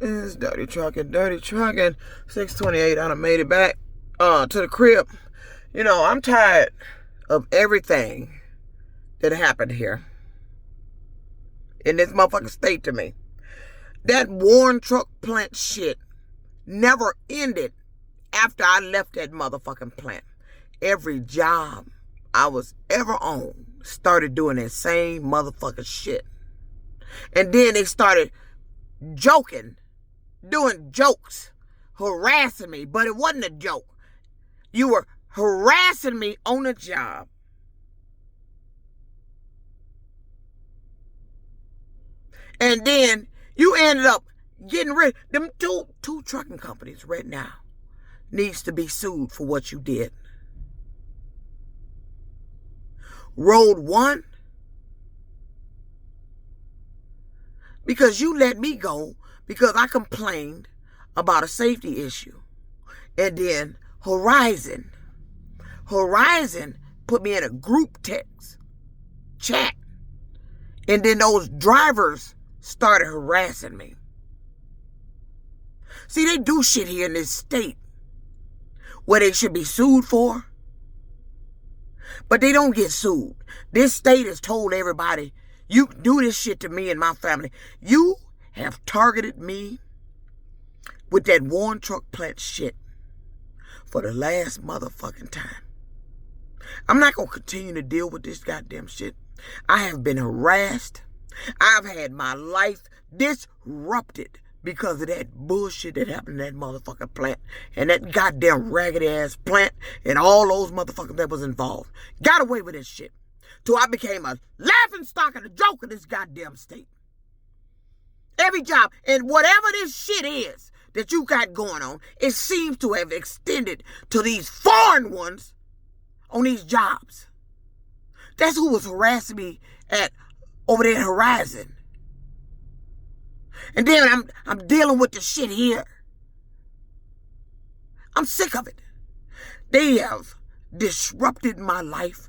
It's dirty trucking. 628. I done made it back to the crib. You know, I'm tired of everything that happened here in this motherfucking state to me. That Warren truck plant shit never ended after I left that motherfucking plant. Every job I was ever on started doing that same motherfucking shit. And then they started joking, doing jokes, harassing me, but it wasn't a joke. You were harassing me on the job. And then you ended up getting rid of them two trucking companies right now. Needs to be sued for what you did. Road 1, because you let me go because I complained about a safety issue. And then Horizon put me in a group text chat. And then those drivers started harassing me. See, they do shit here in this state where they should be sued for, but they don't get sued. This state has told everybody, you do this shit to me and my family. You have targeted me with that Warren truck plant shit for the last motherfucking time. I'm not going to continue to deal with this goddamn shit. I have been harassed. I've had my life disrupted because of that bullshit that happened in that motherfucking plant and that goddamn raggedy ass plant and all those motherfuckers that was involved. Got away with this shit. Till I became a laughing stock and a joke of this goddamn state. Every job and whatever this shit is that you got going on, it seems to have extended to these foreign ones on these jobs. That's who was harassing me over there at Horizon. And then I'm dealing with the shit here. I'm sick of it. They have disrupted my life.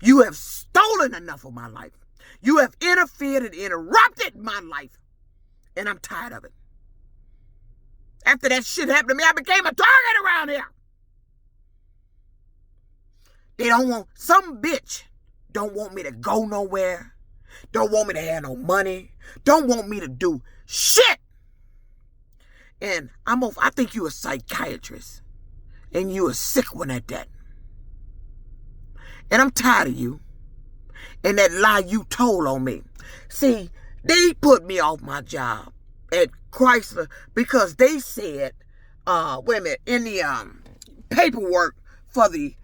You have stolen enough of my life. You have interfered and interrupted my life. And I'm tired of it. After that shit happened to me, I became a target around here. They don't want, some bitch don't want me to go nowhere. Don't want me to have no money. Don't want me to do shit. And I think you a psychiatrist. And you a sick one at that. And I'm tired of you. And that lie you told on me. See, they put me off my job at Chrysler because they said, wait a minute, in the paperwork for the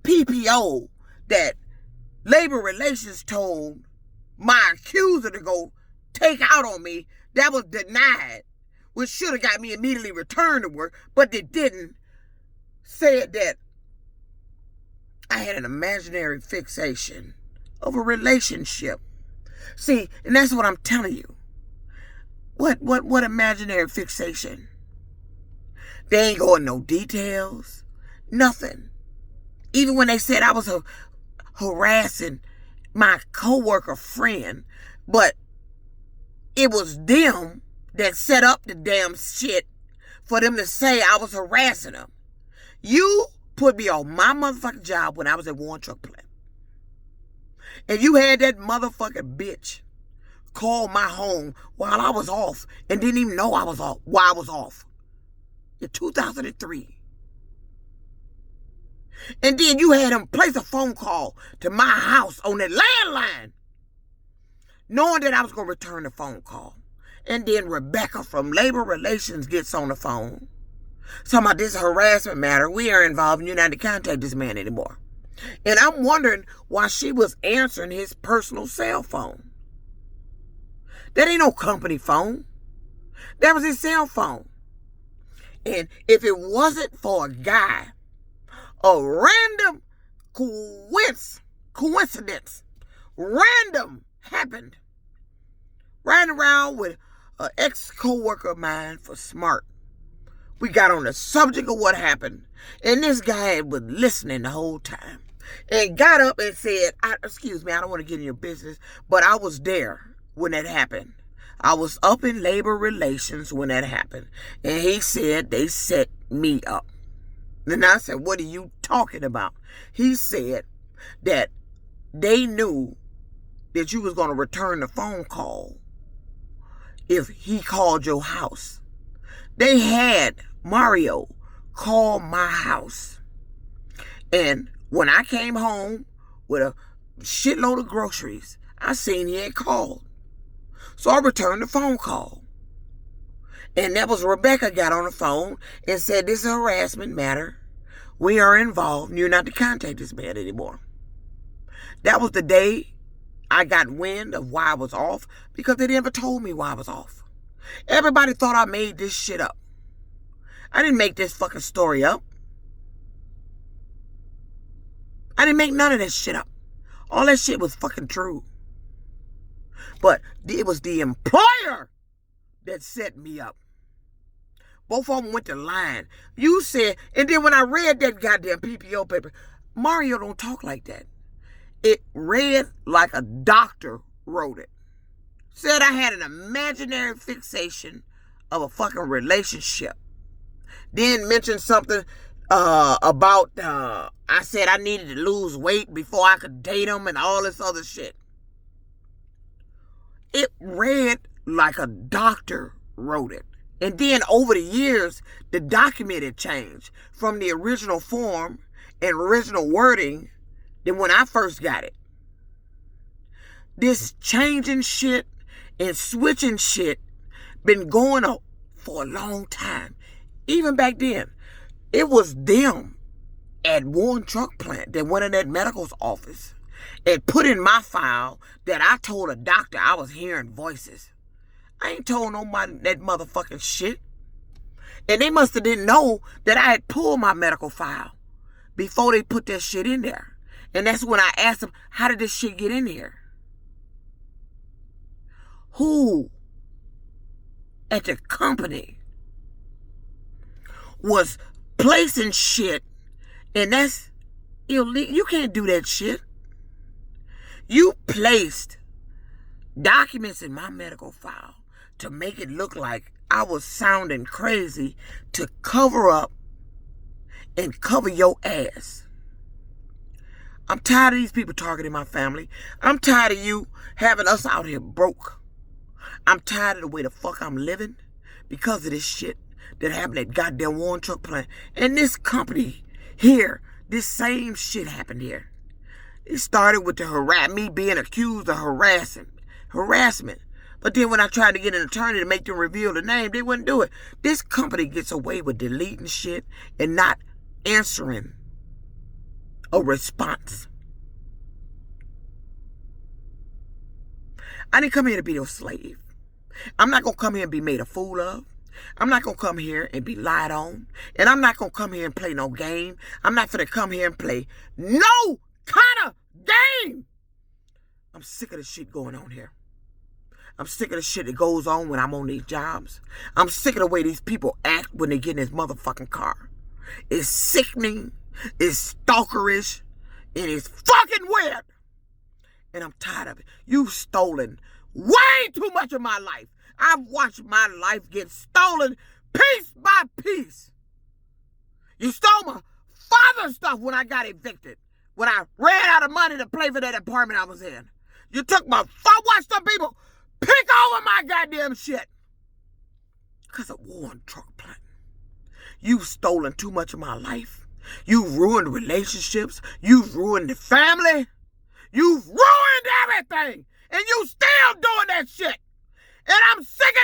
PPO that Labor Relations told my accuser to go take out on me, that was denied, which should have got me immediately returned to work, but they didn't. Said that I had an imaginary fixation of a relationship. See, and that's what I'm telling you. What imaginary fixation? They ain't going no details, nothing. Even when they said I was harassing my coworker friend, but it was them that set up the damn shit for them to say I was harassing them. You put me on my motherfucking job when I was at Warren Truck Plant. And you had that motherfucking bitch call my home while I was off and didn't even know I was off while I was off. In 2003. And then you had him place a phone call to my house on that landline, knowing that I was going to return the phone call. And then Rebecca from Labor Relations gets on the phone. Talking about this harassment matter. We are involved and you're not to contact this man anymore. And I'm wondering why she was answering his personal cell phone. That ain't no company phone. That was his cell phone. And if it wasn't for a guy, a random coincidence, random happened. Riding around with an ex-co-worker of mine for Smart. We got on the subject of what happened. And this guy was listening the whole time. And got up and said, excuse me, I don't want to get in your business, but I was there when that happened. I was up in labor relations when that happened. And he said they set me up. And I said, what are you talking about? He said that they knew that you was going to return the phone call if he called your house. They had Mario call my house. And when I came home with a shitload of groceries, I seen he had called. So I returned the phone call. And that was Rebecca got on the phone and said, this is a harassment matter. We are involved. You're not to contact this man anymore. That was the day I got wind of why I was off, because they never told me why I was off. Everybody thought I made this shit up. I didn't make this fucking story up. I didn't make none of that shit up. All that shit was fucking true. But it was the employer that set me up. Both of them went to line. You said, and then when I read that goddamn PPO paper, Mario don't talk like that. It read like a doctor wrote it. Said I had an imaginary fixation of a fucking relationship. Then mentioned something about, I said I needed to lose weight before I could date him and all this other shit. It read like a doctor wrote it. And then over the years, the document had changed from the original form and original wording than when I first got it. This changing shit and switching shit been going on for a long time. Even back then, it was them at Warren Truck Plant that went in that medical's office and put in my file that I told a doctor I was hearing voices. I ain't told nobody that motherfucking shit. And they must have didn't know that I had pulled my medical file before they put that shit in there. And that's when I asked them, how did this shit get in here? Who at the company was placing shit, and that's illegal? You can't do that shit. You placed documents in my medical file to make it look like I was sounding crazy to cover up and cover your ass. I'm tired of these people targeting my family. I'm tired of you having us out here broke. I'm tired of the way the fuck I'm living because of this shit that happened at goddamn Warren Truck Plant. And this company here, this same shit happened here. It started with me being accused of harassment. But then when I tried to get an attorney to make them reveal the name, they wouldn't do it. This company gets away with deleting shit and not answering a response. I didn't come here to be your slave. I'm not going to come here and be made a fool of. I'm not going to come here and be lied on. And I'm not going to come here and play no game. I'm not going to come here and play no kind of game. I'm sick of the shit going on here. I'm sick of the shit that goes on when I'm on these jobs. I'm sick of the way these people act when they get in this motherfucking car. It's sickening, it's stalkerish, and it's fucking weird. And I'm tired of it. You've stolen way too much of my life. I've watched my life get stolen piece by piece. You stole my father's stuff when I got evicted. When I ran out of money to pay for that apartment I was in. You took my... I watched some people pick over my goddamn shit. Because of Warren Truck Plant. You've stolen too much of my life. You've ruined relationships. You've ruined the family. You've ruined everything. And you still doing that shit. And I'm sick